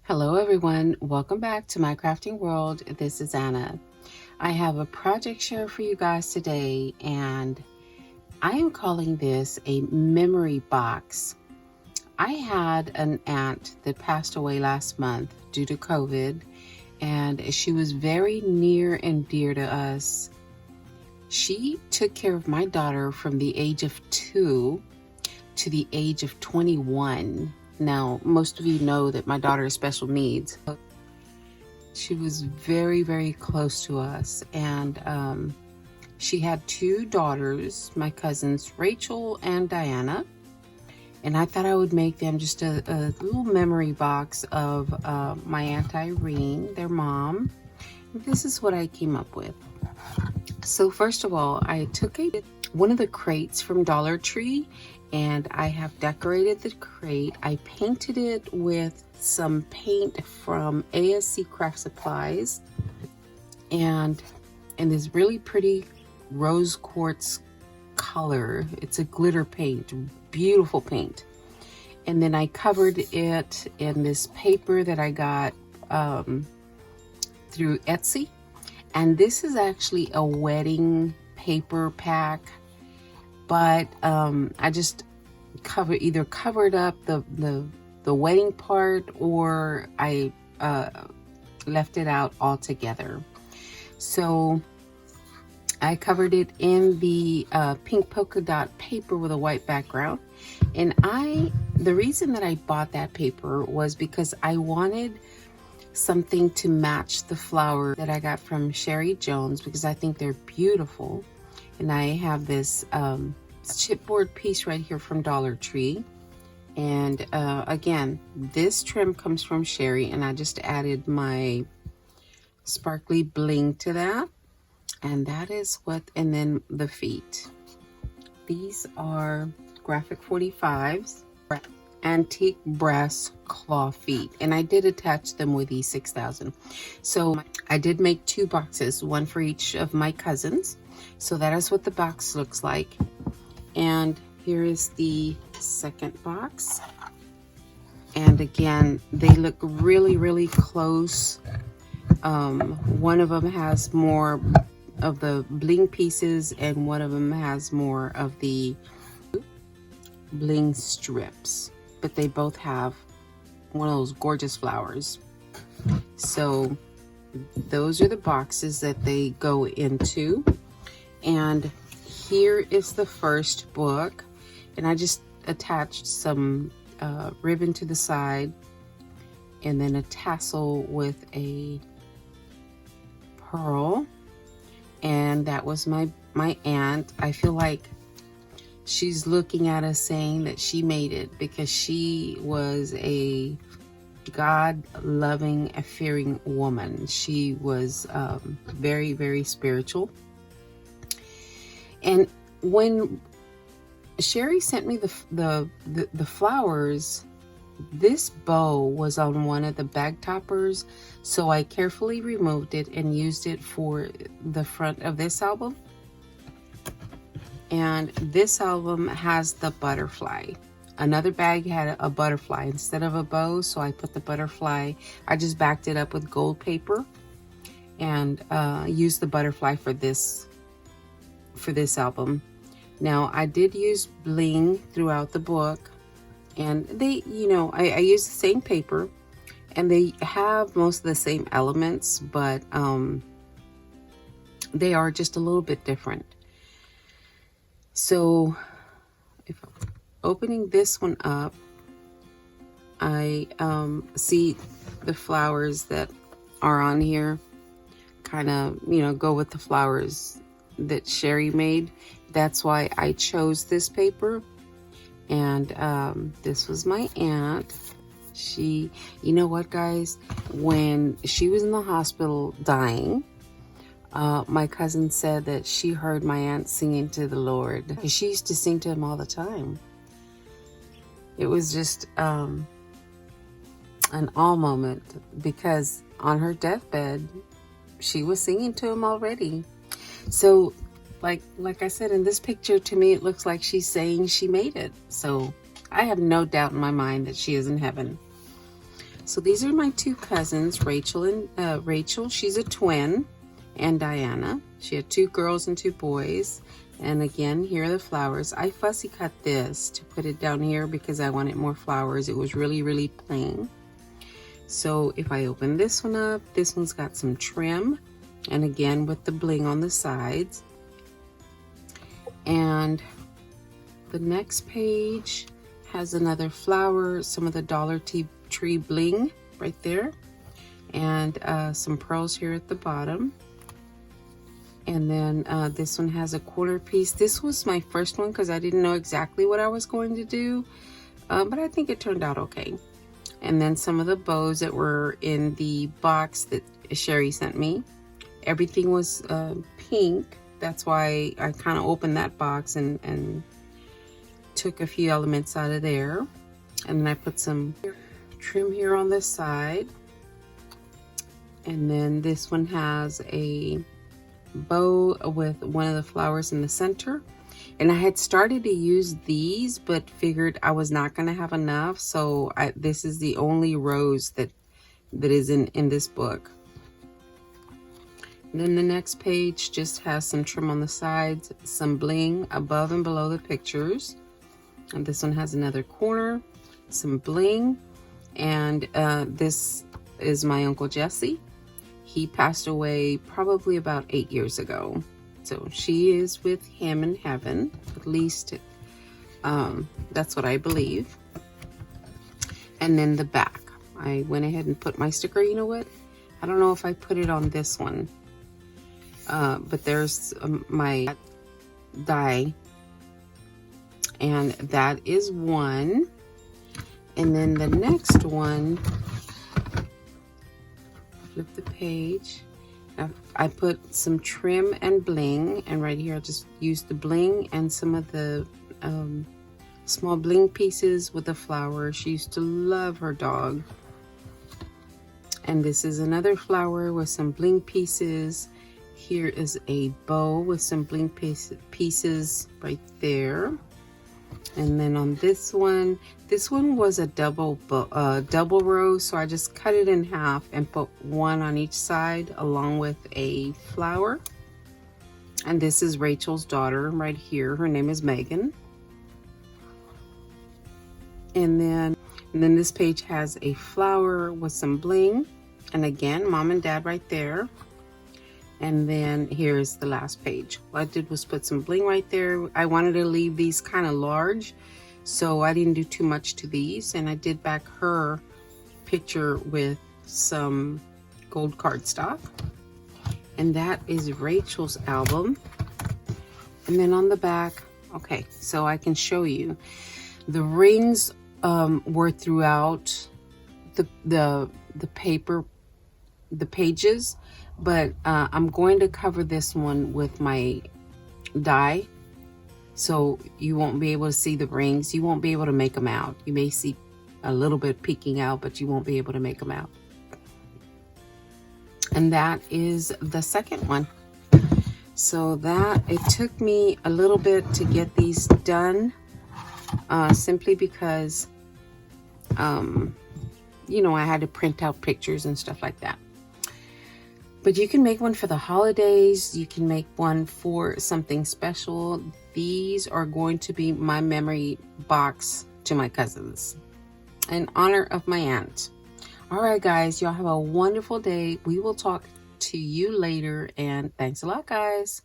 Hello everyone, welcome back to my crafting world. This is Anna. I have a project share for you guys today, and I am calling this a memory box. I had an aunt that passed away last month due to COVID, and she was very near and dear to us. She took care of my daughter from the age of 2 to the age of 21. Now, most of you know that my daughter has special needs. She was very, very close to us, and she had 2 daughters, my cousins Rachel and Diana, and I thought I would make them just a little memory box of my Aunt Irene, their mom. And this is what I came up with. So first of all, I took one of the crates from Dollar Tree, and I have decorated the crate. I painted it with some paint from ASC Craft Supplies and this really pretty rose quartz color. It's a glitter paint, beautiful paint. And then I covered it in this paper that I got through Etsy. And this is actually a wedding paper pack, but I just either covered up the wedding part, or I left it out altogether. So I covered it in the pink polka dot paper with a white background. And the reason that I bought that paper was because I wanted something to match the flower that I got from Sherry Jones, because I think they're beautiful. And I have this chipboard piece right here from Dollar Tree. And again, this trim comes from Sherry, and I just added my sparkly bling to that. And that is and then the feet. These are Graphic 45s. Antique brass claw feet, and I did attach them with E6000. So I did make 2 boxes, one for each of my cousins. So that is what the box looks like. And here is the second box. And again, they look really, really close. One of them has more of the bling pieces, and one of them has more of the bling strips. But they both have one of those gorgeous flowers. So those are the boxes that they go into. And here is the first book, and I just attached some ribbon to the side, and then a tassel with a pearl. And that was my aunt. I feel like she's looking at us saying that she made it, because she was a God-loving, fearing woman. She was very, very spiritual. And when Sherry sent me the flowers, this bow was on one of the bag toppers, so I carefully removed it and used it for the front of this album. And this album has the butterfly. Another bag had a butterfly instead of a bow, so I put the butterfly. I just backed it up with gold paper and used the butterfly for this album. Now, I did use bling throughout the book, and they, I used the same paper, and they have most of the same elements, but they are just a little bit different. So if opening this one up, I see the flowers that are on here kind of, go with the flowers that Sherry made. That's why I chose this paper. And this was my aunt. She, you know what, guys? When she was in the hospital dying, my cousin said that she heard my aunt singing to the Lord. She used to sing to him all the time. It was just an awe moment, because on her deathbed, she was singing to him already. So, like I said, in this picture, to me, it looks like she's saying she made it. So I have no doubt in my mind that she is in heaven. So these are my two cousins, Rachel, she's a twin, and Diana. She had 2 girls and 2 boys. And again, here are the flowers. I fussy cut this to put it down here because I wanted more flowers. It was really, really plain. So if I open this one up, this one's got some trim, and again with the bling on the sides. And the next page has another flower, some of the Dollar Tree bling right there, and some pearls here at the bottom. And then this one has a quarter piece. This was my first one because I didn't know exactly what I was going to do, but I think it turned out okay. And then some of the bows that were in the box that Sherry sent me. Everything was pink. That's why I kind of opened that box and took a few elements out of there. And then I put some trim here on this side. And then this one has a bow with one of the flowers in the center. And I had started to use these, but figured I was not going to have enough. So this is the only rose that is in this book. And then the next page just has some trim on the sides, some bling above and below the pictures. And this one has another corner, some bling. And this is my Uncle Jesse. He passed away probably about 8 years ago. So she is with him in heaven, at least that's what I believe. And then the back, I went ahead and put my sticker. You know what? I don't know if I put it on this one, but there's my die, and that is one. And then the next one, flip the page. I put some trim and bling, and right here I just used the bling and some of the small bling pieces with the flower. She used to love her dog. And this is another flower with some bling pieces. Here is a bow with some bling pieces right there. And then on this one was a double row, so I just cut it in half and put one on each side along with a flower. And this is Rachel's daughter right here. Her name is Megan. And then this page has a flower with some bling, and again mom and dad right there. And then here's the last page. What I did was put some bling right there. I wanted to leave these kind of large, so I didn't do too much to these. And I did back her picture with some gold cardstock. And that is Rachel's album. And then on the back, okay, so I can show you. The rings were throughout the paper, the pages. But I'm going to cover this one with my die, so you won't be able to see the rings. You won't be able to make them out. You may see a little bit peeking out, but you won't be able to make them out. And that is the second one. So it took me a little bit to get these done, simply because, you know, I had to print out pictures and stuff like that. But you can make one for the holidays. You can make one for something special. These are going to be my memory box to my cousins in honor of my aunt. All right, guys, y'all have a wonderful day. We will talk to you later, and thanks a lot, guys.